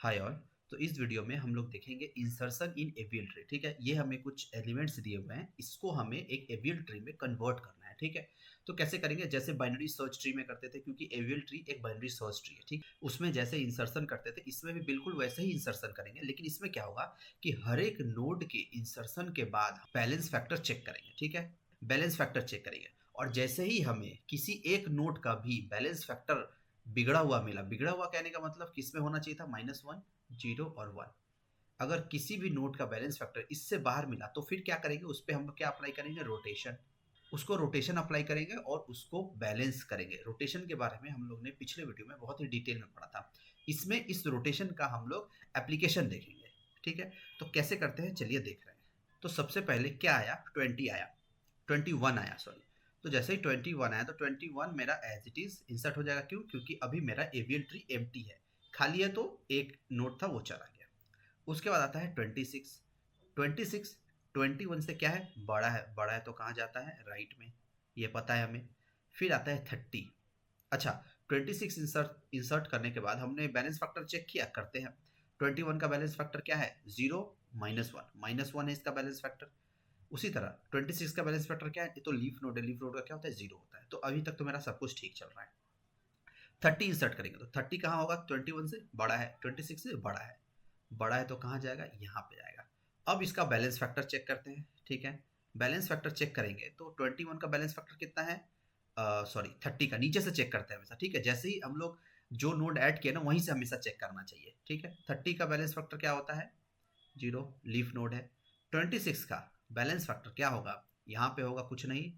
Hi all. तो इस video में हम लोग देखेंगे इंसर्शन इन एबीएल ट्री। ठीक है, ये हमें कुछ एलिमेंट्स दिए हुए हैं, इसको हमें एक एबीएल ट्री में कन्वर्ट करना है। ठीक है, तो कैसे करेंगे? जैसे बाइनरी सर्च ट्री में करते थे, क्योंकि एबीएल ट्री एक बाइनरी सर्च ट्री है। ठीक, उसमें जैसे इंसर्शन करते थे इसमें भी बिल्कुल वैसे ही इंसर्शन करेंगे, लेकिन इसमें क्या होगा कि हर एक नोड के इंसर्शन के बाद बैलेंस फैक्टर चेक करेंगे। ठीक है, बैलेंस फैक्टर चेक करेंगे, और जैसे ही हमें किसी एक नोड का भी बैलेंस फैक्टर बिगड़ा हुआ मिला, बिगड़ा हुआ कहने का मतलब किसमें होना चाहिए था? -1, 0 और 1। अगर किसी भी नोट का बैलेंस फैक्टर इससे बाहर मिला तो फिर क्या करेंगे? उस पर हम क्या अप्लाई करेंगे? रोटेशन। उसको रोटेशन अप्लाई करेंगे और उसको बैलेंस करेंगे। रोटेशन के बारे में हम लोग ने पिछले वीडियो में बहुत ही डिटेल में पढ़ा था। इसमें इस रोटेशन का हम लोग एप्लीकेशन देखेंगे। ठीक है, तो कैसे करते हैं चलिए देख रहे हैं। तो सबसे पहले क्या आया? 20 आया, 21 आया, सॉरी। तो जैसे ही 21 आया तो 21 मेरा एज इट इज इंसर्ट हो जाएगा। क्यों? क्योंकि अभी मेरा एवियल ट्री एम्प्टी है, खाली है, तो एक नोट था वो चला गया। उसके बाद आता है 26। 26 21 से क्या है? बड़ा है, बड़ा है तो कहाँ जाता है? राइट में, ये पता है हमें। फिर आता है 30। अच्छा, 26 इंसर्ट इंसर्ट करने के बाद हमने बैलेंस फैक्टर चेक किया, करते हैं। 21 का बैलेंस फैक्टर क्या है? 0, -1, -1 है इसका बैलेंस फैक्टर। उसी तरह 26 का बैलेंस फैक्टर क्या है? ये तो लीफ नोड है, लीफ नोड का क्या होता है? 0 होता है। तो अभी तक तो मेरा सब कुछ ठीक चल रहा है। 30 इंसर्ट करेंगे तो 30 कहाँ होगा? 21 से बड़ा है, 26 से बड़ा है। बड़ा है तो कहाँ जाएगा? यहाँ पे जाएगा। अब इसका बैलेंस फैक्टर चेक करते हैं। ठीक है, बैलेंस फैक्टर चेक करेंगे तो 21 का बैलेंस फैक्टर कितना है? सॉरी, 30 का नीचे से चेक करते हैं हमेशा। ठीक है, जैसे ही हम लोग जो नोड ऐड किए ना वहीं से हमेशा चेक करना चाहिए। ठीक है, 30 का बैलेंस फैक्टर क्या होता है? 0, लीफ नोड है। 26 का बैलेंस फैक्टर क्या होगा? यहाँ पे होगा कुछ नहीं,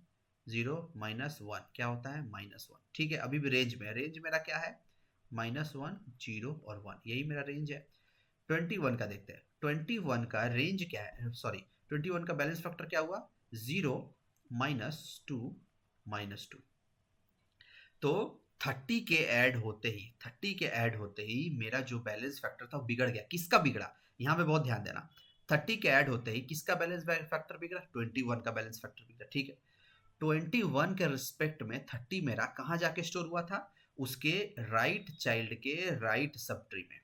0 -1, क्या होता है? -1। ठीक है, अभी भी रेंज में है। रेंज मेरा क्या है? -1, 0 और 1, यही मेरा रेंज है। 21 का देखते हैं। 21 का रेंज क्या है? सॉरी, 21 का बैलेंस फैक्टर क्या हुआ? 0, -2, -2। तो 30 के ऐड होते ही मेरा जो बैलेंस फैक्टर था वो बिगड़ गया। किसका बिगड़ा? यहाँ पे बहुत ध्यान देना। 30 के ऐड होते ही किसका बैलेंस फैक्टर बिगड़ा? 21 का बैलेंस फैक्टर बिगड़ा। ठीक है, 21 के रिस्पेक्ट में 30 मेरा कहाँ जाके स्टोर हुआ था? उसके राइट चाइल्ड के राइट सब ट्री में।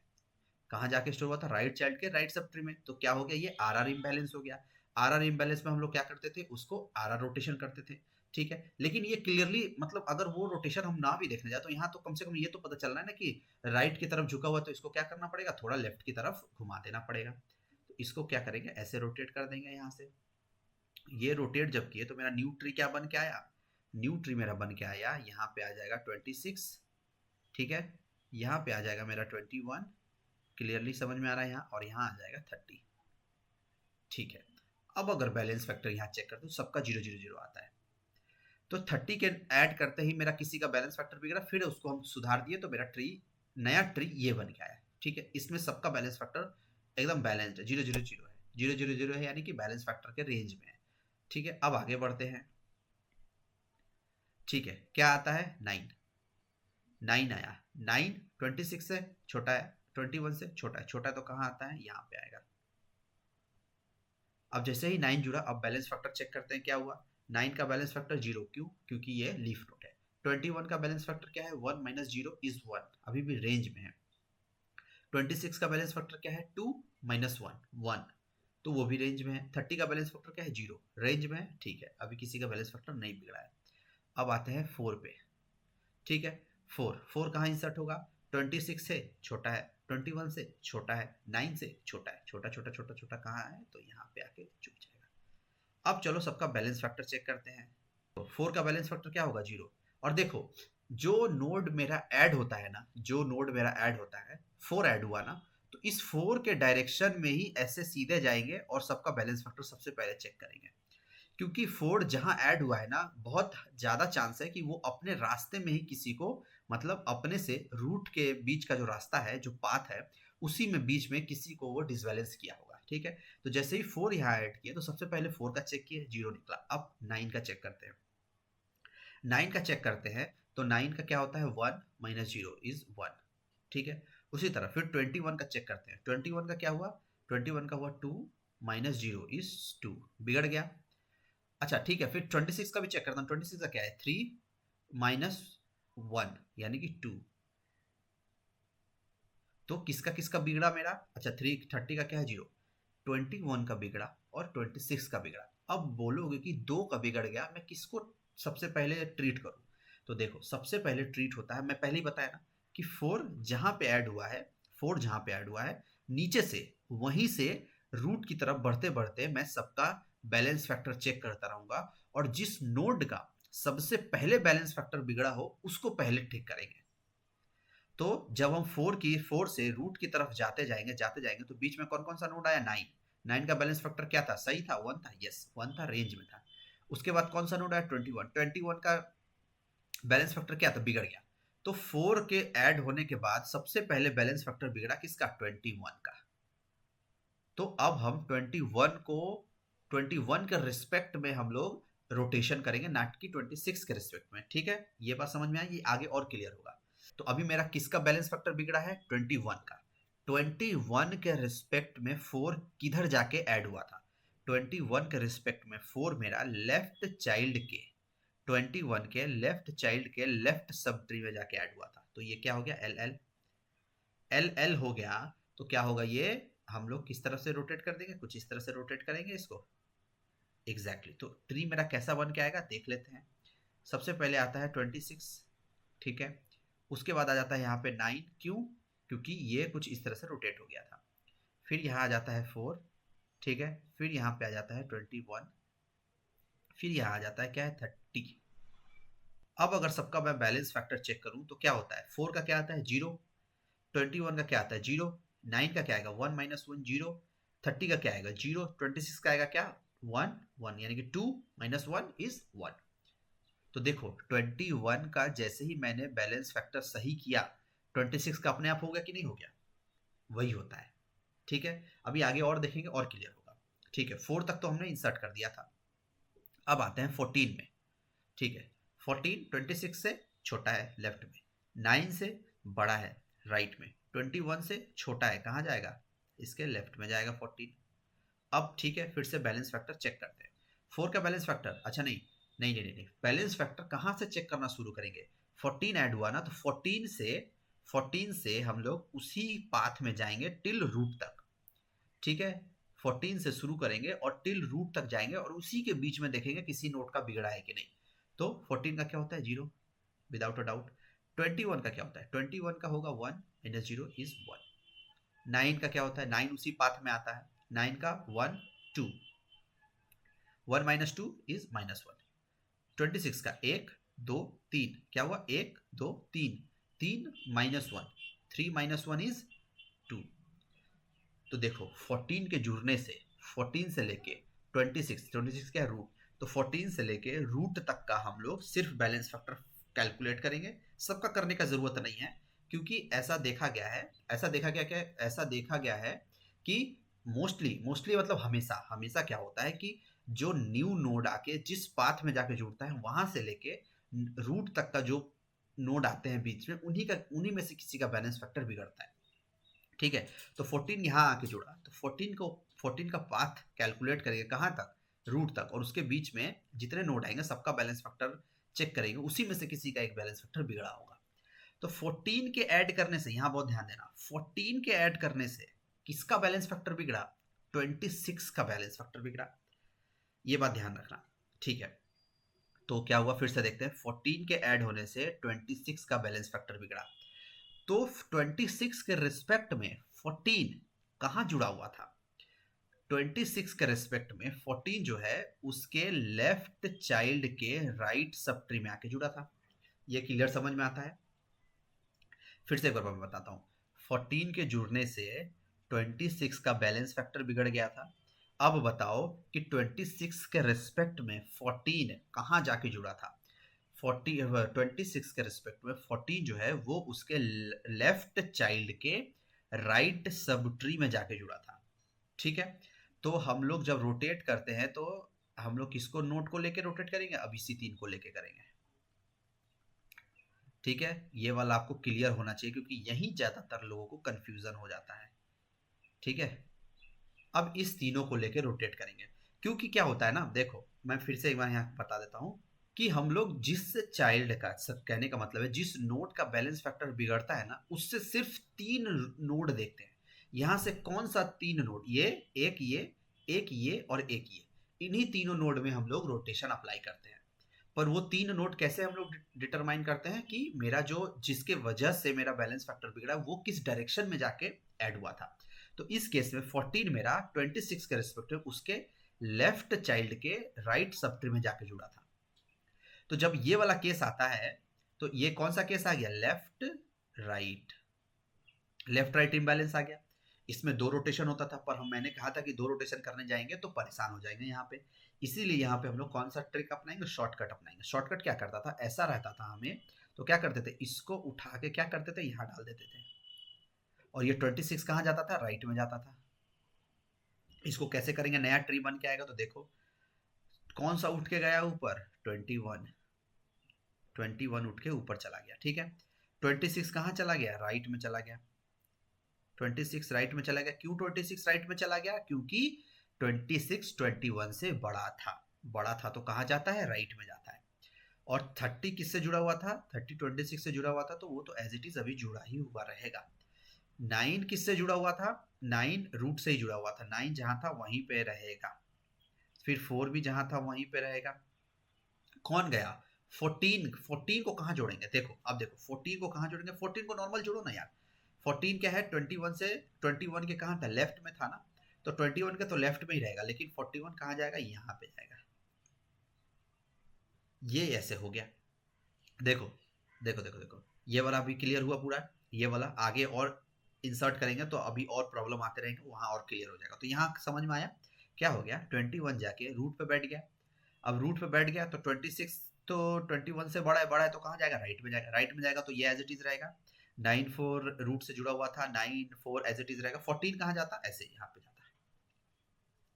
कहाँ जाके स्टोर हुआ था? राइट चाइल्ड के राइट सब ट्री में। तो क्या हो गया? ये आर आर इम्बैलेंस हो गया। आर आर इम्बैलेंस में हम लोग क्या करते थे? उसको आर आर रोटेशन करते थे। ठीक है, लेकिन ये क्लियरली मतलब अगर वो रोटेशन हम ना भी देखने जाए तो यहाँ तो कम से कम ये तो पता चल रहा है ना कि राइट की तरफ झुका हुआ है, तो इसको क्या करना पड़ेगा? थोड़ा लेफ्ट की तरफ घुमा देना पड़ेगा। तो इसको क्या करेंगे? ऐसे रोटेट कर देंगे यहाँ से। ये रोटेट जब किए तो मेरा न्यू ट्री क्या बन के आया? न्यू ट्री मेरा बन के आया, यहाँ पे आ जाएगा 26। ठीक है, यहाँ पे आ जाएगा मेरा 21। क्लियरली समझ में आ रहा है यहाँ, और यहाँ आ जाएगा 30। ठीक है, अब अगर बैलेंस फैक्टर यहाँ चेक कर दो, सबका 0 0 0 आता है। तो 30 के ऐड करते ही मेरा किसी का बैलेंस फैक्टर बिगड़ा, फिर उसको हम सुधार दिए तो मेरा ट्री, नया ट्री ये बन के आया। ठीक है, इसमें सबका बैलेंस फैक्टर एकदम बैलेंस्ड है, 0 0 0 है। 0 0 0 है यानी कि बैलेंस फैक्टर के रेंज में है। ठीक है, अब आगे बढ़ते हैं। ठीक है, क्या आता है? 9। 9 आया। 9 26 से छोटा है, 21 से छोटा है। छोटा है तो कहाँ आता है? यहाँ पे आएगा। अब जैसे ही 9 जुड़ा, अब बैलेंस फैक्टर चेक करते हैं क्या हुआ। 9 का बैलेंस फैक्टर 0, क्यों? क्योंकि ये लीफ नोड है। 21 का बैलेंस फैक्टर क्या है? 1 -0 इज 1, अभी भी रेंज में है। 26 का बैलेंस फैक्टर क्या है? 2 -1, 1, तो वो भी रेंज में है। 30 का बैलेंस फैक्टर क्या है? 0, रेंज में है। ठीक है, अभी किसी का बैलेंस फैक्टर नहीं बिगड़ा है। अब आते हैं 4 पे। ठीक है, 4 कहाँ इंसर्ट होगा? 26 से छोटा है, 21 से छोटा है, 9 से छोटा है। छोटा छोटा छोटा छोटा कहाँ है? तो यहाँ पे आके चुप जाएगा। अब चलो सबका बैलेंस फैक्टर चेक करते हैं। तो 4 का बैलेंस फैक्टर क्या होगा? 0। और देखो, जो नोड मेरा ऐड होता है ना, जो नोड मेरा ऐड होता है, 4 ऐड हुआ ना, तो इस 4 के डायरेक्शन में ही ऐसे सीधे जाएंगे और सबका बैलेंस फैक्टर सबसे पहले चेक करेंगे। क्योंकि 4 जहां ऐड हुआ है ना, बहुत ज्यादा चांस है कि वो अपने रास्ते में ही किसी को, मतलब अपने से रूट के बीच का जो रास्ता है, जो पाथ है, उसी में बीच में किसी को वो डिसबैलेंस किया होगा। ठीक है, तो जैसे ही 4 यहाँ ऐड किए तो सबसे पहले 4 का चेक किए, 0 निकला। अब 9 का चेक करते हैं। 9 का चेक करते हैं तो 9 का क्या होता है? 1 -0 इज 1। ठीक है, उसी तरह फिर 21 का चेक करते हैं। 21 का क्या हुआ? 21 का हुआ 2 -0 इज 2, बिगड़ गया। अच्छा ठीक है, फिर 26 का भी चेक करता हूँ। 26 का क्या है? 3 -1 यानी कि 2। तो किसका किसका बिगड़ा मेरा? अच्छा 330 का क्या है? 0। 21 का बिगड़ा और 26 का बिगड़ा। अब बोलोगे कि 2 का बिगड़ गया, मैं किसको सबसे पहले ट्रीट करूं? तो देखो सबसे पहले ट्रीट होता है, मैं पहले ही बताया ना कि 4 जहां पे ऐड हुआ है, 4 जहां पे ऐड हुआ है नीचे से वहीं से रूट की तरफ बढ़ते बढ़ते मैं सबका बैलेंस फैक्टर चेक करता रहूंगा, और जिस नोड का सबसे पहले बैलेंस फैक्टर बिगड़ा हो उसको पहले ठीक करेंगे। तो जब हम 4 से रूट की तरफ जाते जाएंगे तो बीच में कौन कौन सा नोड आया? 9। 9 का बैलेंस फैक्टर क्या था? सही था, 1 था। यस 1 था, रेंज में था। उसके बाद कौन सा नोड आया? 21। 21 का बैलेंस फैक्टर क्या था? बिगड़ गया। तो 4 के ऐड होने के बाद सबसे पहले बैलेंस फैक्टर बिगड़ा किसका? 21 का। तो अब हम 21 के रिस्पेक्ट में हम लोग रोटेशन करेंगे, नॉट कि 26 के रिस्पेक्ट में। ठीक है, ये बात समझ में आई? ये आगे और क्लियर होगा। तो अभी मेरा किसका बैलेंस फैक्टर बिगड़ा है? 21 का। 21 के रिस्पेक्ट में 4 किधर जाके ऐड हुआ था? 21 के रिस्पेक्ट में 4 मेरा लेफ्ट चाइल्ड के 21 के लेफ्ट चाइल्ड के लेफ्ट सब ट्री में जाके ऐड हुआ था। तो ये क्या हो गया? एल एल एल एल हो गया। तो क्या होगा ये? हम लोग किस तरफ से रोटेट कर देंगे? कुछ इस तरह से रोटेट करेंगे इसको। एग्जैक्टली तो ट्री मेरा कैसा बन के आएगा देख लेते हैं। सबसे पहले आता है 26। ठीक है, उसके बाद आ जाता है यहाँ पे 9। क्यों? क्योंकि ये कुछ इस तरह से रोटेट हो गया था। फिर यहाँ आ जाता है 4। ठीक है, फिर यहाँ पे आ जाता है 21। फिर यहाँ आ जाता है क्या है? 30। अब अगर सबका मैं बैलेंस फैक्टर चेक करूं तो क्या होता है? 4 का क्या आता है? 0। 21 का क्या आता है? 0। 9 का क्या आएगा? 1 माइनस 1 0। 30 का क्या आएगा? 0। 26 का आएगा क्या? 1 1, यानी कि 2 माइनस 1 इज 1। तो देखो 21 का जैसे ही मैंने बैलेंस फैक्टर सही किया, 26 का अपने आप हो गया कि नहीं हो गया? वही होता है। ठीक है, अभी आगे और देखेंगे और क्लियर होगा। ठीक है, 4 तक तो हमने इंसर्ट कर दिया था। अब आते हैं 14 में। ठीक है, 14 26 से छोटा है लेफ्ट में, 9 से बड़ा है राइट में, 21 से छोटा है कहाँ जाएगा? इसके लेफ्ट में जाएगा 14। अब ठीक है, फिर से बैलेंस फैक्टर चेक करते हैं। 4 का बैलेंस फैक्टर, अच्छा नहीं नहीं नहीं नहीं, बैलेंस फैक्टर कहाँ से चेक करना शुरू करेंगे? 14 ऐड हुआ ना, तो 14 से हम लोग उसी पाथ में जाएंगे टिल रूट तक। ठीक है, 14 से शुरू करेंगे और टिल रूट तक जाएंगे और उसी के बीच में देखेंगे किसी नोट का बिगड़ा है कि नहीं। तो 14 का क्या होता है? 0, विदाउट अ डाउट। 21 का क्या होता है? 21 का होगा 1 माइनस 0 इज 1। 9 का क्या होता है? 9 उसी पाथ में आता है, 9 का 1 2, 1 माइनस 2 इज माइनस 1। 26 का 1 2 3, क्या हुआ? 1 2 3, 3 माइनस 1, 3 माइनस 1 इज 2। तो देखो 14 के जुड़ने से 14 से लेके 26 क्या है? रूट। तो 14 से लेके रूट तक का हम लोग सिर्फ बैलेंस फैक्टर कैलकुलेट करेंगे। सबका करने का जरूरत नहीं है, क्योंकि ऐसा देखा गया है, ऐसा देखा गया है कि मोस्टली मतलब हमेशा हमेशा क्या होता है कि जो न्यू नोड आके जिस पाथ में जाके जुड़ता है वहां से लेके रूट तक का जो नोड आते हैं बीच में, उन्हीं में से किसी का बैलेंस फैक्टर बिगड़ता है। ठीक है, तो 14 यहाँ आके जुड़ा, तो 14 का पाथ कैलकुलेट करेंगे कहाँ तक? रूट तक, और उसके बीच में जितने नोड आएंगे सबका बैलेंस फैक्टर चेक करेंगे, उसी में से किसी का एक बैलेंस फैक्टर बिगड़ा होगा। तो 14 के ऐड करने से, यहाँ बहुत ध्यान देना, 14 के ऐड करने से किसका बैलेंस फैक्टर बिगड़ा? 26 का बैलेंस फैक्टर बिगड़ा। ये बात ध्यान रखना। ठीक है, तो क्या हुआ फिर से देखते हैं। 14 के ऐड होने से 26 का बैलेंस फैक्टर बिगड़ा। तो 26 के रिस्पेक्ट में 14 कहाँ जुड़ा हुआ था? 26 के रिस्पेक्ट में 14 जो है उसके लेफ्ट चाइल्ड के राइट सब ट्री में आके जुड़ा था। ये क्लियर समझ में आता है? फिर से एक बार मैं बताता हूँ। 14 के जुड़ने से 26 का बैलेंस फैक्टर बिगड़ गया था। अब बताओ कि 26 के रिस्पेक्ट में 14 कहाँ जाके जुड़ा था? 26 के रिस्पेक्ट में 14 जो है वो उसके लेफ्ट चाइल्ड के राइट सब ट्री में जाके जुड़ा था। ठीक है, तो हम लोग जब रोटेट करते हैं तो हम लोग किसको नोट को लेके रोटेट करेंगे? अब इसी 3 को लेके करेंगे। ठीक है, ये वाला आपको क्लियर होना चाहिए, क्योंकि यही ज्यादातर लोगों को कंफ्यूजन हो जाता है। ठीक है, अब इस तीनों को लेके रोटेट करेंगे, क्योंकि क्या होता है ना, देखो मैं फिर से एक बार यहाँ बता देता हूँ कि हम लोग जिस चाइल्ड का, कहने का मतलब है जिस नोड का बैलेंस फैक्टर बिगड़ता है ना, उससे सिर्फ 3 नोड देखते हैं। यहाँ से कौन सा 3 नोड, ये, एक ये और एक ये, इन्हीं तीनों नोड में हम लोग रोटेशन अप्लाई करते हैं। पर वो 3 नोड कैसे हम लोग डिटरमाइन करते हैं कि मेरा जो, जिसके वजह से मेरा बैलेंस फैक्टर बिगड़ा, वो किस डायरेक्शन में जाके ऐड हुआ था। तो इस केस में 14 मेरा 26 के रिस्पेक्टिव उसके लेफ्ट चाइल्ड के राइट सब ट्री में जाके जुड़ा था। तो जब ये वाला केस आता है, तो ये कौन सा केस आ गया, left right, left right imbalance आ गया। इसमें 2 रोटेशन होता था, पर मैंने कहा था कि 2 रोटेशन करने जाएंगे तो परेशान हो जाएंगे यहाँ पे। इसीलिए यहाँ पे हम लोग कौन सा ट्रिक अपनाएंगे, शॉर्टकट अपनाएंगे। शॉर्टकट क्या करता था, ऐसा रहता था हमें, तो क्या करते थे, इसको उठा के क्या करते थे, यहाँ डाल देते थे, और ये 26 कहाँ जाता था, राइट में जाता था। इसको कैसे करेंगे, नया ट्री बन के आएगा, तो देखो कौन सा उठ के गया ऊपर, 21 उठ के ऊपर चला गया, ठीक है। 26 कहाँ चला गया, राइट में चला गया। 26 राइट में चला गया। क्यों 26 राइट में चला गया, क्योंकि 26 21 से बड़ा था। बड़ा था तो कहाँ जाता है, राइट में जाता है। और 30 किससे जुड़ा हुआ था, 30 26 से जुड़ा हुआ था, तो वो तो एज इट इज अभी जुड़ा ही हुआ रहेगा। 9 किससे जुड़ा हुआ था, 9 रूट से ही जुड़ा हुआ था, 9 जहां था वहीं पे रहेगा। फिर 4 भी जहां था वहीं पे रहेगा। कौन गया, 14 को कहाँ जोड़ेंगे, देखो अब देखो 14 को कहाँ जोड़ेंगे, 14 को नॉर्मल जोड़ो ना यार। 14 क्या है, 21 से, 21 के कहाँ था, लेफ्ट में था ना, तो 21 के तो लेफ्ट में ही रहेगा, लेकिन 41 कहाँ जाएगा, यहाँ पे जाएगा। ये ऐसे हो गया। देखो देखो देखो देखो, ये वाला अभी क्लियर हुआ पूरा। ये वाला आगे और इंसर्ट करेंगे तो अभी और प्रॉब्लम आते रहेंगे, वहां और क्लियर हो जाएगा। तो यहाँ समझ में आया क्या हो गया, 21 जाके रूट पे बैठ गया। अब रूट पे बैठ गया तो 26 तो 21 से बड़ा है, बड़ा है तो कहाँ जाएगा, राइट में जाएगा। राइट में जाएगा तो ये एज इट इज रहेगा। 9 4 रूट से जुड़ा हुआ था, 9 4 एज इट इज रहेगा। 14 कहाँ जाता, ऐसे यहाँ पे जाता है,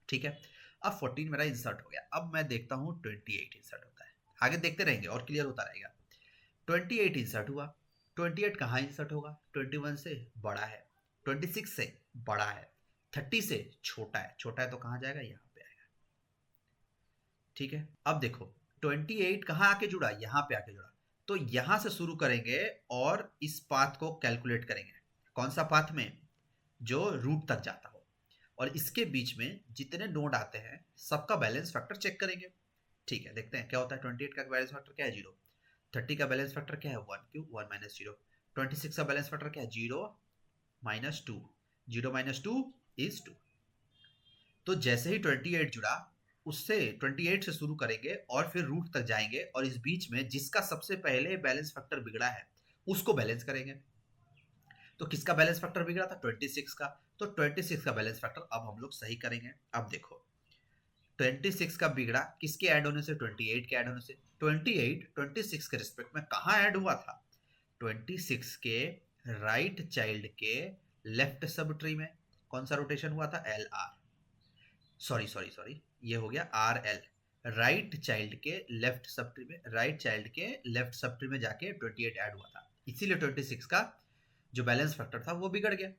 ठीक है। अब 14 मेरा इंसर्ट हो गया। अब मैं देखता हूँ 28 इंसर्ट होता है। आगे देखते रहेंगे और क्लियर होता रहेगा। 28 इंसर्ट हुआ। 28 कहाँ इंसर्ट होगा, 21 से बड़ा है, 26 से बड़ा है, 30 से छोटा है। छोटा है तो कहाँ जाएगा, यहाँ पे आएगा, ठीक है। अब देखो 28 कहाँ आके जुड़ा, यहाँ पे आके जुड़ा। तो यहां से शुरू करेंगे और इस पाथ को कैलकुलेट करेंगे। कौन सा पाथ में, जो रूट तक जाता हो, और इसके बीच में जितने नोड आते हैं सबका बैलेंस फैक्टर चेक करेंगे। ठीक है, देखते हैं क्या होता है। 28 का बैलेंस फैक्टर क्या है, 0। 30 का बैलेंस फैक्टर क्या है, 1, क्यों 1 माइनस 0। 26 का बैलेंस फैक्टर क्या है, 0 माइनस 2। 0 minus 2 is 2। तो जैसे ही 28 जुड़ा, उससे 28 से शुरू करेंगे और फिर रूट तक जाएंगे, और इस बीच में जिसका सबसे पहले बैलेंस फैक्टर बिगड़ा है उसको बैलेंस करेंगे। तो किसका बैलेंस फैक्टर बिगड़ा था, 26 का। तो 26 का बैलेंस फैक्टर अब हम लोग सही करेंगे। अब देखो 26 का बिगड़ा किसके ऐड होने से, 28 के ऐड होने से। 28 26 के रिस्पेक्ट में कहाँ ऐड हुआ था, 26 के राइट चाइल्ड के लेफ्ट सब ट्री में। कौन सा रोटेशन हुआ था, L R, sorry sorry sorry, ये हो गया आर एल। राइट चाइल्ड के लेफ्ट सब ट्री में, राइट चाइल्ड के लेफ्ट सब ट्री में जाके 28 ऐड हुआ था, इसीलिए 26 का जो बैलेंस फैक्टर था वो बिगड़ गया।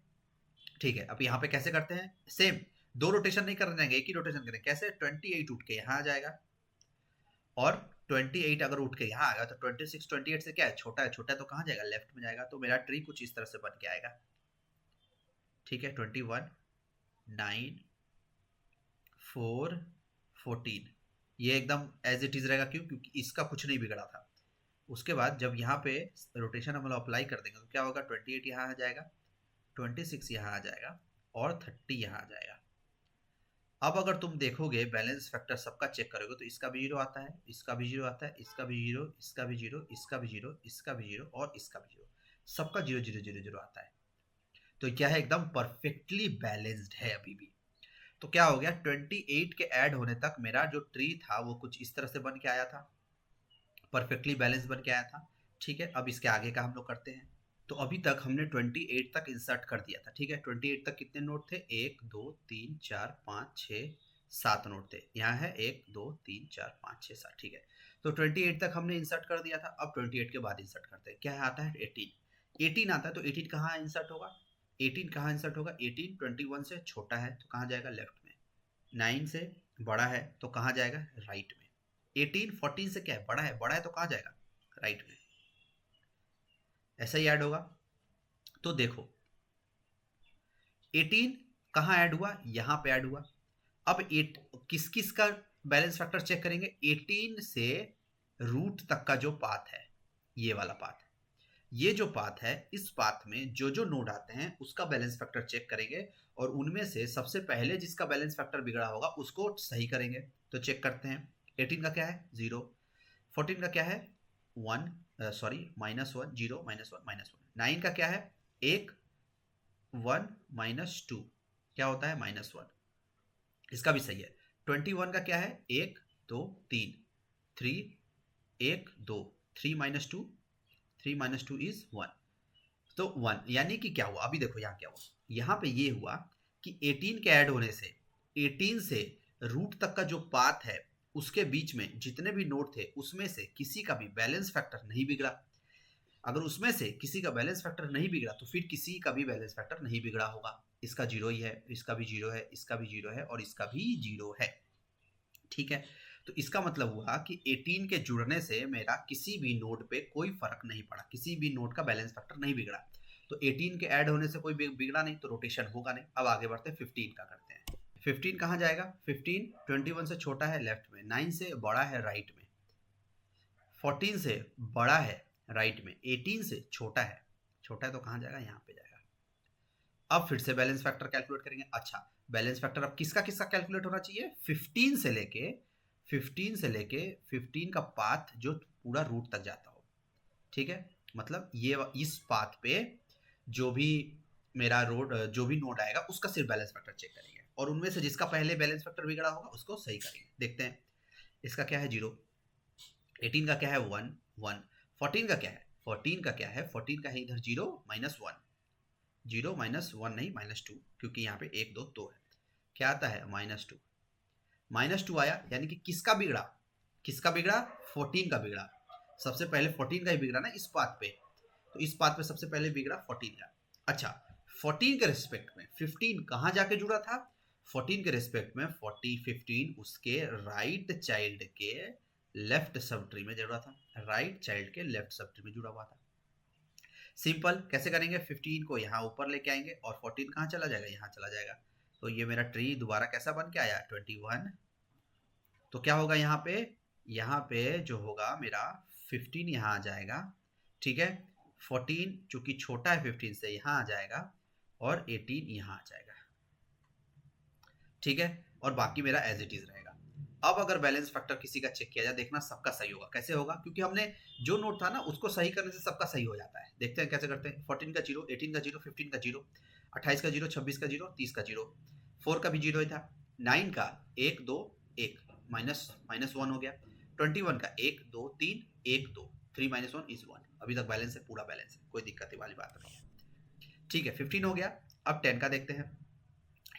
ठीक है, अब यहाँ पे कैसे करते हैं, सेम 2 रोटेशन नहीं करने जाएंगे, एक ही रोटेशन करेंगे। कैसे, 28 उठ के यहाँ आ जाएगा, और 28 अगर उठ के यहाँ आएगा तो 26 28 से क्या है, छोटा है। छोटा है तो कहाँ जाएगा, लेफ्ट में जाएगा। तो मेरा ट्री कुछ इस तरह से बन के आएगा, ठीक है। 21 9 4 14, ये एकदम एज इट इज रहेगा। क्यों, क्योंकि इसका कुछ नहीं बिगड़ा था। उसके बाद जब यहाँ पे रोटेशन हम लोग अप्लाई कर देंगे तो क्या होगा, 28 यहाँ आ जाएगा, 26 यहाँ आ जाएगा, और 30 यहाँ आ जाएगा। अब अगर तुम देखोगे बैलेंस फैक्टर सबका चेक करोगे तो इसका भी 0 आता है, इसका भी 0 आता है, इसका भी 0, इसका भी 0, इसका भी 0, इसका भी 0, और इसका भी 0। सबका 0 0 0 0 आता है। तो क्या है, एकदम परफेक्टली बैलेंस्ड है अभी भी। तो क्या हो गया, 28 के ऐड होने तक मेरा जो ट्री था वो कुछ इस तरह से बन के आया था, परफेक्टली बैलेंस बन के आया था, ठीक है। अब इसके आगे का हम लोग करते हैं। तो अभी तक हमने 28 तक इंसर्ट कर दिया था, ठीक है। 28 तक कितने नोट थे, 1 2 3 4 5 6 7 नोट थे। यहाँ है 1 2 3 4 5 6 7, ठीक है। तो 28 तक हमने इंसर्ट कर दिया था। अब 28 के बाद इंसर्ट करते हैं, क्या आता है, 18। 18 आता है तो 18 कहाँ इंसर्ट होगा, 18 कहाँ इंसर्ट होगा, 18 21 से छोटा है तो कहाँ जाएगा, लेफ्ट में। 9 से बड़ा है तो कहाँ जाएगा, राइट में। 18 14 से क्या है, बड़ा है तो कहाँ जाएगा, राइट में, ऐसा ही ऐड होगा। तो देखो 18 कहाँ ऐड हुआ, यहाँ पे ऐड हुआ। अब किस किस का बैलेंस फैक्टर चेक करेंगे, 18 से रूट तक का जो पाथ है, ये वाला पाथ, ये जो पाथ है, इस पाथ में जो जो नोड आते हैं उसका बैलेंस फैक्टर चेक करेंगे, और उनमें से सबसे पहले जिसका बैलेंस फैक्टर बिगड़ा होगा उसको सही करेंगे। तो चेक करते हैं, 18 का क्या है 0, 14 का क्या है 1, सॉरी -1, 0 -1 -1, 9 का क्या है 1 1 -2, क्या होता है -1, इसका भी सही है। 21 का क्या है 1 2 3, 3 1 2, 3 -2, 3 -2 इज 1, तो 1, यानी कि क्या हुआ, अभी देखो यहाँ क्या हुआ, यहाँ पे ये हुआ कि 18 के ऐड होने से 18 से रूट तक का जो पाथ है उसके बीच में जितने भी नोड थे उसमें से किसी का भी बैलेंस फैक्टर नहीं बिगड़ा। अगर उसमें से किसी का बैलेंस फैक्टर नहीं बिगड़ा तो फिर किसी का भी बैलेंस फैक्टर नहीं बिगड़ा होगा। इसका 0 ही है, इसका भी 0 है, इसका भी 0 है, और इसका भी 0 है। ठीक है, तो इसका मतलब हुआ कि 18 के जुड़ने से मेरा किसी भी नोड पे कोई फर्क नहीं पड़ा, किसी भी नोड का बैलेंस फैक्टर नहीं बिगड़ा। तो 18 के ऐड होने से कोई बिगड़ा नहीं, तो रोटेशन होगा नहीं। अब आगे बढ़ते हैं, 15 का करते हैं। 15 कहाँ जाएगा, 15 21 से छोटा है लेफ्ट में, 9 से बड़ा है राइट में, 14 से बड़ा है राइट में, 18 से छोटा है तो कहाँ जाएगा, यहाँ पे जाएगा। अब फिर से बैलेंस फैक्टर कैलकुलेट करेंगे। अच्छा, बैलेंस फैक्टर अब किसका किसका कैलकुलेट होना चाहिए, 15 से लेके 15 का पाथ जो पूरा रूट तक जाता हो। ठीक है, मतलब ये इस पाथ पे जो भी मेरा जो भी नोड आएगा उसका सिर्फ बैलेंस फैक्टर चेक करेंगे, और उनमें से जिसका पहले बैलेंस फैक्टर बिगड़ा होगा उसको सही करेंगे। देखते हैं, इसका क्या है 0, 18 का क्या है 1 1, 14 का क्या है 14 का है इधर 0 -1, 0 -1 नहीं -2, क्योंकि यहाँ पे 1 2 2 है, क्या आता है -2, -2 आया, यानी कि किसका बिगड़ा, 14 का बिगड़ा। सबसे पहले 14 का ही बिगड़ा ना इस पाथ पे, तो इस पाथ पे सबसे पहले बिगड़ा 14 का। अच्छा, 14 के रिस्पेक्ट में 15 कहाँ जाके जुड़ा था, 14 के रिस्पेक्ट में 15 उसके राइट चाइल्ड के लेफ्ट सब ट्री में जुड़ा था, राइट चाइल्ड के लेफ्ट सब ट्री में जुड़ा हुआ था। सिंपल, कैसे करेंगे, 15 को यहाँ ऊपर लेके आएंगे और 14 कहाँ चला जाएगा, यहाँ चला जाएगा। तो ये मेरा ट्री दोबारा कैसा बन के आया 21। तो क्या होगा यहाँ पे जो होगा मेरा 15 यहाँ आ जाएगा। ठीक है, 14 चूंकि छोटा है 15 से यहाँ आ जाएगा, और 18 यहाँ आ जाएगा। ठीक है, और बाकी मेरा एज इट इज रहेगा। अब अगर बैलेंस फैक्टर किसी का चेक किया जाए, देखना सबका सही होगा। कैसे होगा, क्योंकि हमने जो नोट था ना उसको सही करने से सबका सही हो जाता है। देखते हैं कैसे करते हैं, 14 का 0, 18 का 0, 15 का 0, 28 का 0, 26 का 0, 30 का 0, 4 का भी 0 ही था, 9 का 1 2 1 -1 हो गया, 21 का 1 2 3 1 2, 3 -1 इज 1। अभी तक बैलेंस है, पूरा बैलेंस है, कोई दिक्कत वाली बात नहीं है। ठीक है, 15 हो गया। अब 10 का देखते हैं,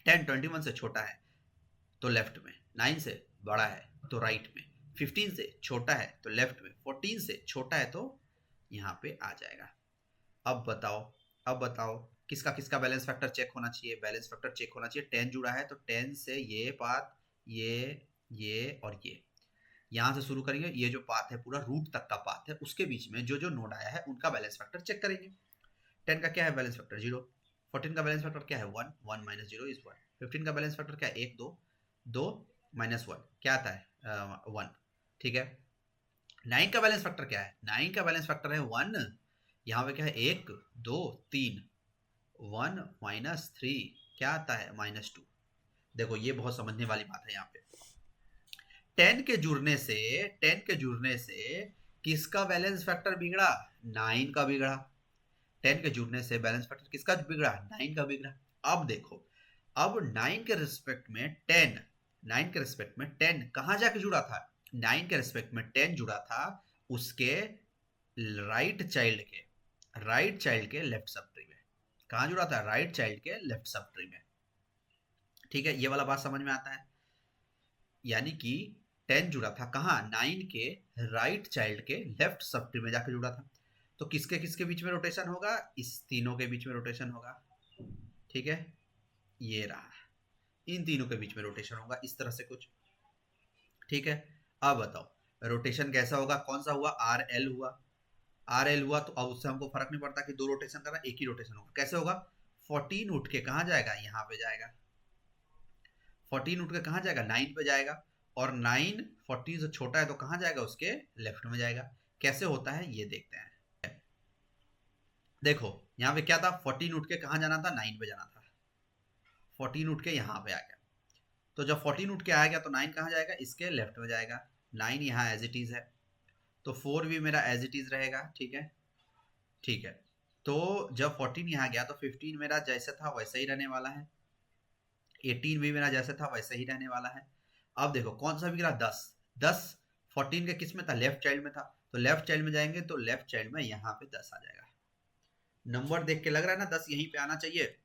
10 21 से छोटा है तो लेफ्ट में, 9 से बड़ा है तो राइट में, 15 से छोटा है तो लेफ्ट में, 14 से छोटा है तो यहाँ पे आ जाएगा। अब बताओ किसका किसका बैलेंस फैक्टर चेक होना चाहिए, बैलेंस फैक्टर चेक होना चाहिए, 10 जुड़ा है तो 10 से ये पाथ, ये और ये, यहाँ से शुरू करेंगे। ये जो पाथ है पूरा रूट तक का पाथ है, उसके बीच में जो जो नोड आया है उनका बैलेंस फैक्टर चेक करेंगे। 10 का क्या है बैलेंस फैक्टर 0, 14 का बैलेंस फैक्टर क्या है 1 1 -0 इज 1, 15 का बैलेंस फैक्टर क्या है 1 2 2 -1 क्या आता है 1। ठीक है, 9 का बैलेंस फैक्टर क्या है, 9 का बैलेंस फैक्टर है 1, यहाँ पे क्या है 1 2 3, 1 -3 क्या आता है -2। देखो ये बहुत समझने वाली बात है, यहाँ पे 10 के जुड़ने से किसका बैलेंस फैक्टर बिगड़ा, 9 का बिगड़ा। 10 के जुड़ने से बैलेंस फैक्टर किसका बिगड़ा, 9 का बिगड़ा। अब देखो, अब 9 के रिस्पेक्ट में 10, 9 के रिस्पेक्ट में 10 कहाँ जाके जुड़ा था, 9 के रिस्पेक्ट में 10 जुड़ा था उसके राइट चाइल्ड के लेफ्ट सब ट्री में। कहाँ जुड़ा था, राइट चाइल्ड के लेफ्ट सब ट्री में। ठीक है, ये वाला बात समझ में आता है, यानी कि 10 जुड़ा था कहाँ, 9 के राइट चाइल्ड के लेफ्ट सब ट्री में जाके जुड़ा था। तो किसके किसके बीच में रोटेशन होगा, इस तीनों के बीच में रोटेशन होगा। ठीक है, ये रहा, इन तीनों के बीच में रोटेशन होगा इस तरह से कुछ। ठीक है, अब बताओ रोटेशन कैसा होगा, कौन सा हुआ, आर एल हुआ, आर एल हुआ, तो अब उससे हमको फर्क नहीं पड़ता कि दो रोटेशन करना, एक ही रोटेशन होगा। कैसे होगा, 14 उठ के कहाँ जाएगा, यहाँ पे जाएगा, 14 उठ के कहाँ जाएगा, 9 पे जाएगा, और 9 14 से छोटा है तो कहाँ जाएगा, उसके लेफ्ट में जाएगा। कैसे होता है ये देखते हैं। देखो यहाँ पे क्या था, 14 उठ के कहाँ जाना था, 9 पे जाना था, 14 उठ के यहाँ पे आ गया, तो जब 14 उठ के आएगा तो 9 कहाँ जाएगा, इसके लेफ्ट में जाएगा, 9 यहाँ एज इट इज है, तो 4 भी मेरा एज इट इज रहेगा, ठीक है, ठीक है। तो जब 14 यहाँ गया तो 15 मेरा जैसे था वैसे ही रहने वाला है, 18 भी मेरा जैसे था वैसे ही रहने वाला है। अब देखो कौन सा बिगड़ा, 10, 10 14 के किस में था, लेफ्ट चाइल्ड में था, तो लेफ्ट चाइल्ड में जाएंगे तो लेफ्ट चाइल्ड में यहाँ पे 10 आ जाएगा। नंबर देख के लग रहा है ना 10 यहीं पे आना चाहिए,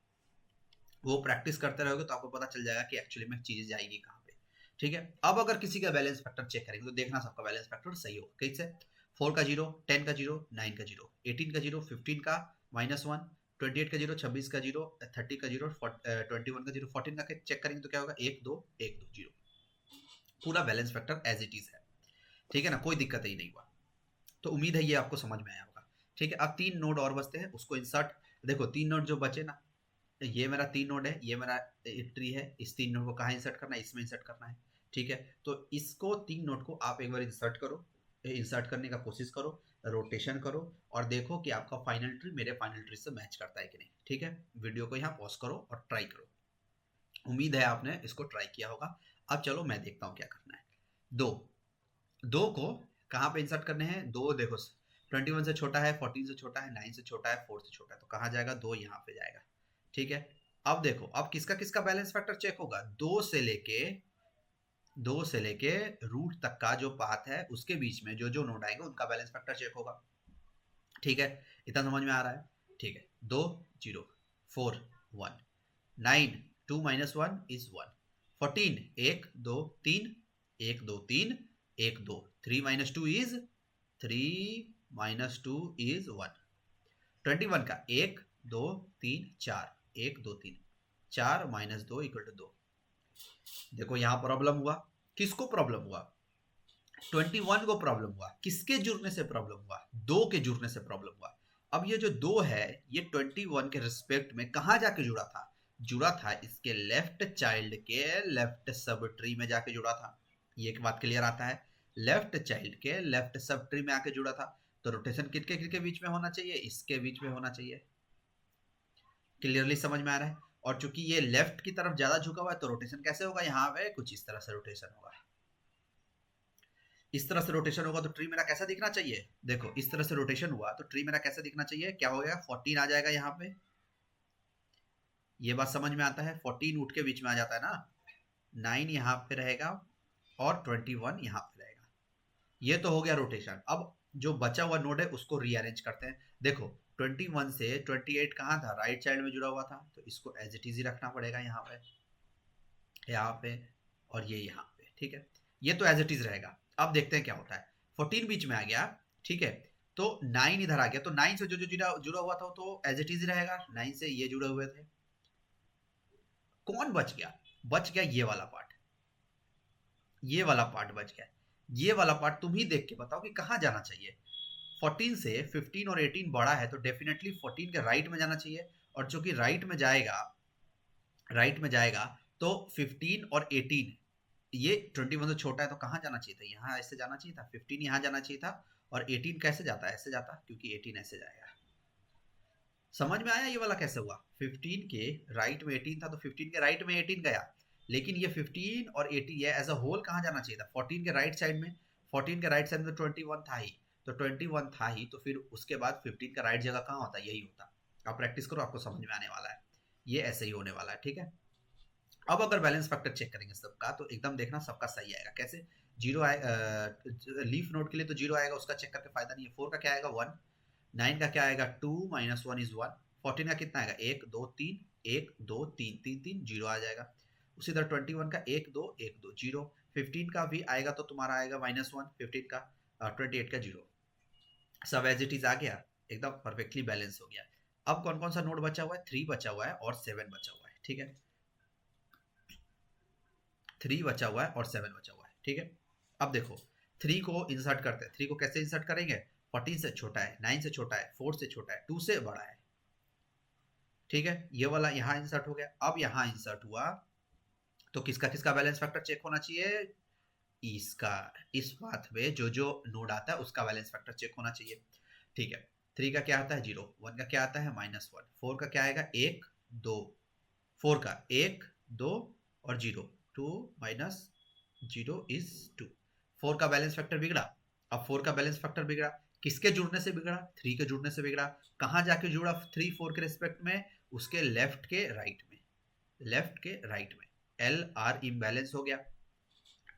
वो प्रैक्टिस करते रहोगे तो आपको पता चल जाएगा कि एक्चुअली में चीज जाएगी कहाँ पे, ठीक है। अब अगर किसी का बैलेंस फैक्टर चेक करेंगे तो देखना सबका बैलेंस फैक्टर सही हो, कैसे, 4 का 0, 10 का 0, 9 का 0, 18 का 0, 15 का -1, 28 का 0, 26 का 0, 30 का 0, 21 का 0, 14 का चेक करेंगे तो क्या होगा, 1 2 1 2 0, पूरा balance factor as it is है, ठीक है ना, कोई दिक्कत ही नहीं हुआ। तो उम्मीद है ये आपको समझ में आया होगा, ठीक है। अब 3 नोड और बचते हैं, उसको इंसर्ट, देखो 3 नोड जो बचे ना, ये मेरा 3 नोड है, ये मेरा ट्री है, इस 3 नोड को कहाँ इंसर्ट करना है, इसमें इंसर्ट करना है, ठीक है। तो इसको 3 नोड को आप एक बार इंसर्ट करो, इंसर्ट करने का कोशिश करो, रोटेशन करो, और देखो कि आपका फाइनल ट्री मेरे फाइनल ट्री से मैच करता है कि नहीं, ठीक है। वीडियो को यहाँ पॉज करो और ट्राई करो, उम्मीद है आपने इसको ट्राई किया होगा। अब चलो मैं देखता हूँ क्या करना है। दो दो को कहाँ पे इंसर्ट करने हैं, दो देखो 21 से छोटा है, 14 से छोटा है, 9 से छोटा है, 4 से छोटा है, तो कहाँ जाएगा, दो यहाँ पे जाएगा, ठीक है। अब देखो अब किसका किसका बैलेंस फैक्टर चेक होगा, दो से लेके रूट तक का जो पाथ है उसके बीच में जो जो नोड आएंगे उनका बैलेंस फैक्टर चेक होगा, ठीक है। इतना समझ में आ रहा है, ठीक है। 2 0 4 1 9 2 -1 इज 1, 14 1 2 3 1 2 3 1 2 3 -2 इज 3 -2 इज 1, 21 का 1 2 3 4 1 2 3 4 -2 = 2। देखो यहां प्रॉब्लम हुआ, किसको प्रॉब्लम हुआ, 21 को प्रॉब्लम हुआ, किसके जुड़ने से प्रॉब्लम हुआ, दो के जुड़ने से प्रॉब्लम हुआ। अब ये जो दो है ये 21 के रिस्पेक्ट में कहां जाके जुड़ा था, जुड़ा था इसके लेफ्ट चाइल्ड के लेफ्ट सब ट्री में जाके जुड़ा था, ये एक बात क्लियर आता है, लेफ्ट चाइल्ड के लेफ्ट सब ट्री में आके जुड़ा था, तो रोटेशन किसके किसके बीच में होना चाहिए, इसके बीच में होना चाहिए, क्लियरली समझ में आ रहा है। और चूंकि ये लेफ्ट की तरफ ज्यादा झुका हुआ है तो रोटेशन कैसे होगा, यहाँ पे कुछ इस तरह से रोटेशन होगा, इस तरह से रोटेशन होगा, तो ट्री मेरा कैसा दिखना चाहिए, देखो इस तरह से रोटेशन हुआ तो ट्री मेरा कैसा दिखना चाहिए, क्या हो गया, 14 आ जाएगा यहाँ पे, ये बात समझ में आता है, 14 उठ के बीच में आ जाता है ना, 9 यहाँ पे रहेगा और 21 यहाँ पे रहेगा, ये तो हो गया रोटेशन। अब जो बचा हुआ नोड है उसको रीअरेंज करते हैं, देखो 21 से 28 कहाँ था, राइट चाइल्ड में जुड़ा हुआ था, तो इसको एज इट इज ही रखना पड़ेगा यहाँ पे और ये यहाँ पे, ठीक है, ये तो एज इट इज रहेगा। अब देखते हैं क्या होता है, 14 बीच में आ गया, ठीक है, तो 9 इधर आ गया, तो 9 से जो जो जुड़ा हुआ था तो एज इट इज रहेगा, 9 से ये जुड़े हुए थे, कौन बच गया, बच गया ये वाला पार्ट, ये वाला पार्ट बच गया, ये वाला पार्ट तुम ही देख के बताओ कि कहाँ जाना चाहिए, 14 से 15 और 18 बड़ा है तो डेफिनेटली 14 के राइट में जाना चाहिए, और चूंकि राइट में जाएगा तो 15 और 18 ये 21 से छोटा है तो कहाँ जाना चाहिए था, यहाँ ऐसे जाना चाहिए था, 15 यहाँ जाना चाहिए था, और 18 कैसे जाता है, ऐसे जाता, क्योंकि 18 ऐसे जाएगा। समझ में आया ये वाला कैसे हुआ, 15 के राइट में 18 था तो 15 के राइट में 18 गया, लेकिन ये 15 और 18 ये एज अ होल कहाँ जाना चाहिए था, 14 के राइट साइड में, 14 के राइट साइड में तो 21 था ही, तो 21 था ही, तो फिर उसके बाद 15 का राइट जगह कहाँ होता है, यही होता। आप प्रैक्टिस करो, आपको समझ में आने वाला है, ये ऐसे ही होने वाला है, ठीक है। अब अगर बैलेंस फैक्टर चेक करेंगे सबका तो एकदम देखना सबका सही आएगा, कैसे, जीरो आए, लीफ नोड के लिए तो जीरो आएगा, उसका चेक करके फायदा नहीं है, 4 का क्या आएगा 1, 9 का क्या आएगा 2 -1 इज 1, 14 का कितना आएगा 1 2 3 1 2 3 3 3 जीरो आ जाएगा, उसी तरह 21 का 1 2 1 2 जीरो, 15 का भी आएगा तो तुम्हारा आएगा -1, 15 का 28 का जीरो, सब एज इट इज आ गया, एकदम परफेक्टली बैलेंस हो गया। अब कौन कौन सा नोड बचा हुआ है, 3 बचा हुआ है और 7 बचा हुआ है, ठीक है, 3 बचा हुआ है और 7 बचा हुआ है, ठीक है। अब देखो 3 को इंसर्ट करते हैं। 3 को कैसे इंसर्ट करेंगे? 14 से छोटा है, 9 से छोटा है, 4 से छोटा है, 2 से बड़ा है। ठीक है, ये वाला यहाँ इंसर्ट हो गया। अब यहाँ इंसर्ट हुआ तो किसका किसका बैलेंस फैक्टर चेक होना चाहिए? इसका, इस पाथ में जो जो नोड आता है उसका बैलेंस फैक्टर चेक होना चाहिए। ठीक है, 3 का क्या आता है? 0, 1 का क्या आता है? -1, 4 का क्या आएगा? 1 2, 4 का 1 2 और 0, 2 -0 इज 2। 4 का बैलेंस फैक्टर बिगड़ा। अब 4 का बैलेंस फैक्टर बिगड़ा, किसके जुड़ने से बिगड़ा? 3 के जुड़ने से बिगड़ा। कहाँ जाके जुड़ा 3 4 के रिस्पेक्ट में? उसके लेफ्ट के राइट में, लेफ्ट के राइट में। एल आर इम्बैलेंस हो गया।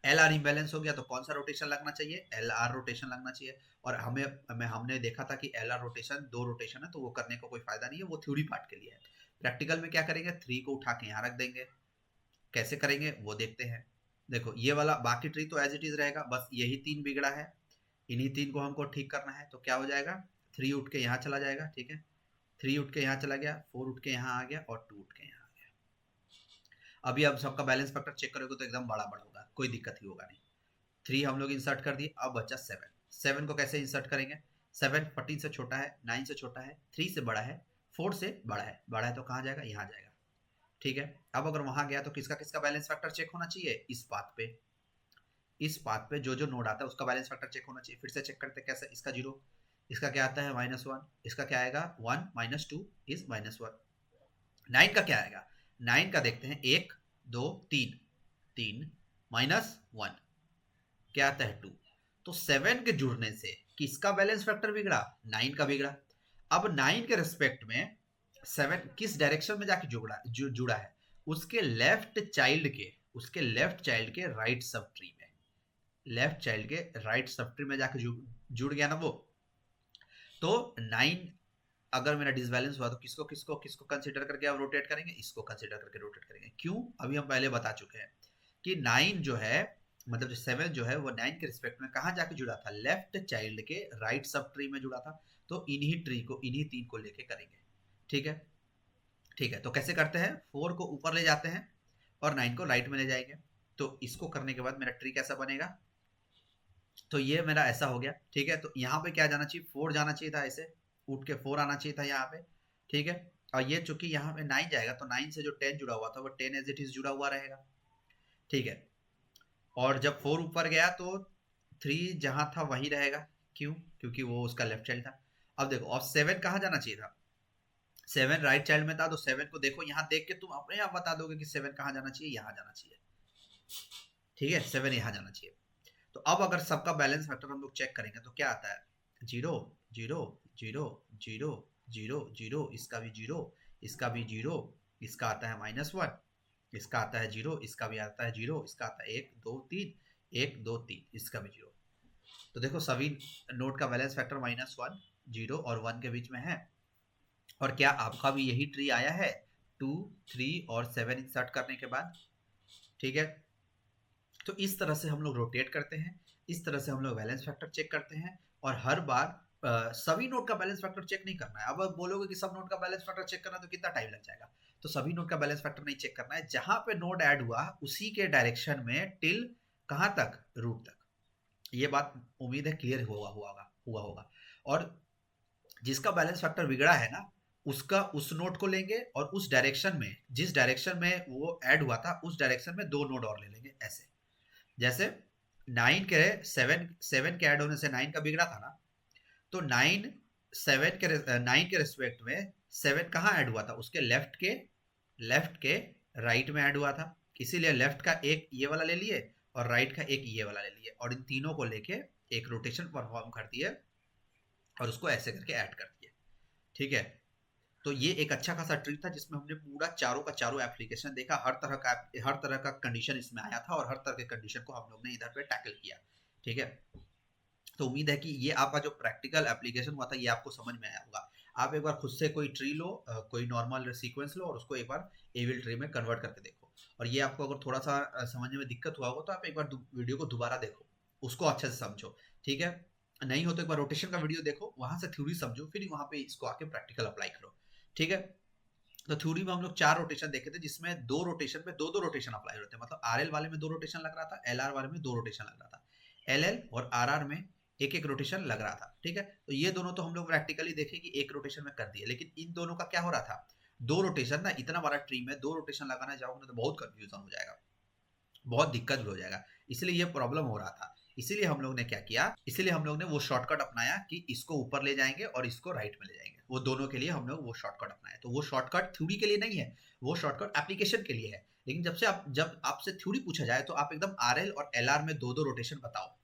एल आर इम्बैलेंस हो गया तो कौन सा रोटेशन लगना चाहिए? एल आर रोटेशन लगना चाहिए। और हमने देखा था कि एल आर रोटेशन 2 रोटेशन है, तो वो करने का कोई फायदा नहीं है, वो थ्योरी पार्ट के लिए है। प्रैक्टिकल में क्या करेंगे? 3 को उठा के यहाँ रख देंगे। कैसे करेंगे वो देखते हैं। देखो ये वाला बाकी ट्री तो एज इट इज रहेगा, बस यही 3 बिगड़ा है, इन्हीं 3 को हमको ठीक करना है। तो क्या हो जाएगा? 3 उठ के यहाँ चला जाएगा। ठीक है, 3 उठ के यहाँ चला गया, 4 उठ के यहाँ आ गया और 2 उठ के यहाँ आ गया। अभी अब सबका बैलेंस फैक्टर चेक करोगे तो एकदम बड़ा बड़ा होगा, कोई दिक्कत ही होगा नहीं। 3 हम लोग इंसर्ट कर दिए, अब बचा 7। 7 को कैसे इंसर्ट करेंगे? 7 14 से छोटा है, 9 से छोटा है, 3 से बड़ा है, 4 से बड़ा है। बड़ा है तो कहाँ जाएगा? यहाँ जाएगा। ठीक है, अब अगर वहां गया तो किसका किसका बैलेंस फैक्टर चेक होना चाहिए? इस पाथ पे, इस पाथ पे जो जो नोड आता है उसका बैलेंस फैक्टर चेक होना चाहिए। फिर से चेक करते हैं कैसे? इसका 0, इसका क्या आता है? -1, इसका क्या आएगा? 1 -2 इज -1। 9 का क्या आएगा? 9 का देखते हैं, 1 2 3, 3 -1 क्या आता है? 2। तो 7 के जुड़ने से किसका बैलेंस फैक्टर बिगड़ा? 9 का बिगड़ा। अब 9 के रिस्पेक्ट में 7 किस डायरेक्शन में जाके जुड़ा है? उसके लेफ्ट चाइल्ड के, उसके लेफ्ट चाइल्ड के राइट सब ट्री में, लेफ्ट चाइल्ड के राइट सब ट्री में जाके जुड़ गया ना वो। तो 9 अगर मेरा डिसबैलेंस हुआ तो किसको किसको किसको कंसीडर करके आप रोटेट करेंगे? इसको कंसीडर करके रोटेट करेंगे। क्यों? अभी हम पहले बता चुके हैं कि 9 जो है, मतलब जो 7 जो है वो 9 के रिस्पेक्ट में कहाँ जाके जुड़ा था? लेफ्ट चाइल्ड के राइट सब ट्री में जुड़ा था। तो इन्हीं ट्री को, इन्हीं 3 को लेके करेंगे। ठीक है, ठीक है, तो कैसे करते हैं? 4 को ऊपर ले जाते हैं और 9 को राइट में ले जाएंगे। तो इसको करने के बाद मेरा ट्री कैसा बनेगा? तो ये मेरा ऐसा हो गया। ठीक है, तो यहाँ पे क्या जाना चाहिए? 4 जाना चाहिए था, ऐसे उठ के 4 आना चाहिए था यहाँ पे। ठीक है, और ये चूंकि यहाँ पे 9 जाएगा तो 9 से जो 10 जुड़ा हुआ था वो 10 एज इट इज जुड़ा हुआ रहेगा। ठीक है, और जब 4 ऊपर गया तो 3 जहां था वहीं रहेगा। क्यों? क्योंकि वो उसका लेफ्ट चाइल्ड था। अब देखो, अब 7 कहाँ जाना चाहिए था? 7 राइट चाइल्ड में था, तो 7 को देखो, यहाँ देख के तुम अपने आप बता दोगे कि 7 कहाँ जाना चाहिए? यहाँ जाना चाहिए। ठीक है, 7 यहाँ जाना चाहिए। तो अब अगर सबका बैलेंस फैक्टर हम लोग चेक करेंगे तो क्या आता है? 0 0 0 0 0 0, इसका भी 0, इसका भी 0, इसका आता है -1, इसका आता है 0, इसका भी आता है 0, इसका आता है 1 2 3, 1 2 3, इसका भी 0। तो देखो सभी नोड का बैलेंस फैक्टर -1, 0 और 1 के बीच में है। और क्या आपका भी यही ट्री आया है 2 3 और 7 इंसर्ट करने के बाद? ठीक है, तो इस तरह से हम लोग रोटेट करते हैं, इस तरह से हम लोग बैलेंस फैक्टर चेक करते हैं। और हर बार सभी नोड का बैलेंस फैक्टर चेक नहीं करना है। अब आप बोलोगे कि सब नोड का बैलेंस फैक्टर चेक करना तो कितना टाइम लग जाएगा? तो सभी नोड का बैलेंस फैक्टर नहीं चेक करना है, जहां पे नोड ऐड हुआ उसी के डायरेक्शन में टिल कहां तक? रूट तक। ये बात उम्मीद है क्लियर हुआ होगा। और जिसका बैलेंस फैक्टर बिगड़ा है ना, उसका उस नोड को लेंगे और उस डायरेक्शन में, जिस डायरेक्शन में वो ऐड हुआ था उस डायरेक्शन में 2 नोड और ले लेंगे। ऐसे जैसे 9 के 7 के ऐड होने से 9 का बिगड़ा था ना, तो 9 के रिस्पेक्ट में 7 कहाँ ऐड हुआ था? उसके लेफ्ट के राइट में ऐड हुआ था। इसीलिए लेफ्ट का एक ये वाला ले लिए और राइट का एक ये वाला ले लिए, और इन तीनों को लेके एक रोटेशन परफॉर्म कर दिए और उसको ऐसे करके ऐड कर दिए। ठीक है, तो ये एक अच्छा खासा ट्रिक था जिसमें हमने पूरा चारों का चारों एप्लीकेशन देखा। हर तरह का कंडीशन इसमें आया था और हर तरह के कंडीशन को हम लोग ने इधर पे टैकल किया। ठीक है, तो उम्मीद है कि ये आपका जो प्रैक्टिकल एप्लीकेशन हुआ था ये आपको समझ में आया होगा। आप एक बार खुद से कोई ट्री लो, कोई नॉर्मल सीक्वेंस लो और उसको एक बार एविल ट्री में कन्वर्ट करके देखो। और ये आपको अगर थोड़ा सा समझने में दिक्कत हुआ होगा तो आप एक बार वीडियो को दोबारा देखो, उसको अच्छे से समझो। ठीक है, नहीं हो तो एक बार रोटेशन का वीडियो देखो, वहां से थ्योरी समझो, फिर वहां पे इसको आके प्रैक्टिकल अप्लाई करो। ठीक है, तो थ्योरी में हम लोग 4 रोटेशन देखे थे, जिसमें 2 रोटेशन पे 2 रोटेशन अप्लाई होते हैं। मतलब आरएल वाले में 2 रोटेशन लग रहा था, एलआर वाले में 2 रोटेशन लग रहा था। LL और RR में एक एक रोटेशन लग रहा था, ठीक है। तो ये दोनों तो हम लोग प्रैक्टिकली देखे कि एक रोटेशन में कर दिए, लेकिन इन दोनों का क्या हो रहा था, दो रोटेशन ना, इतना बड़ा ट्री में दो रोटेशन लगाना जाओगे तो बहुत कंफ्यूजन हो जाएगा, बहुत दिक्कत भी हो जाएगा, इसलिए ये प्रॉब्लम हो रहा था। इसीलिए हम लोग ने क्या किया, इसीलिए हम लोग ने वो शॉर्टकट अपनाया कि इसको ऊपर ले जाएंगे और इसको राइट में ले जाएंगे, वो दोनों के लिए हम लोग वो शॉर्टकट अपनाए। तो वो शॉर्टकट थ्योरी के लिए नहीं है, वो शॉर्टकट एप्लीकेशन के लिए है। लेकिन जब आपसे थ्योरी पूछा जाए तो आप एकदम RL और LR में दो दो रोटेशन बताओ,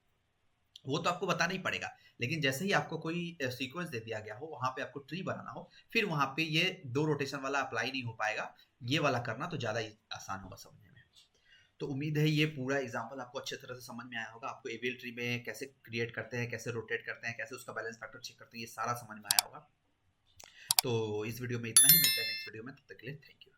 वो तो आपको बताना ही पड़ेगा। लेकिन जैसे ही आपको कोई सीक्वेंस दे दिया गया हो, वहां पे आपको ट्री बनाना हो, फिर वहां पे ये दो रोटेशन वाला अप्लाई नहीं हो पाएगा, ये वाला करना तो ज्यादा आसान होगा समझने में। तो उम्मीद है ये पूरा एग्जांपल आपको अच्छे तरह से समझ में आया होगा, आपको एवियल ट्री में कैसे क्रिएट करते हैं, कैसे रोटेट करते हैं, कैसे उसका बैलेंस फैक्टर चेक करते हैं, ये सारा समझ में आया होगा। तो इस वीडियो में इतना ही, मिलते हैं नेक्स्ट वीडियो में, तब तक के लिए थैंक यू।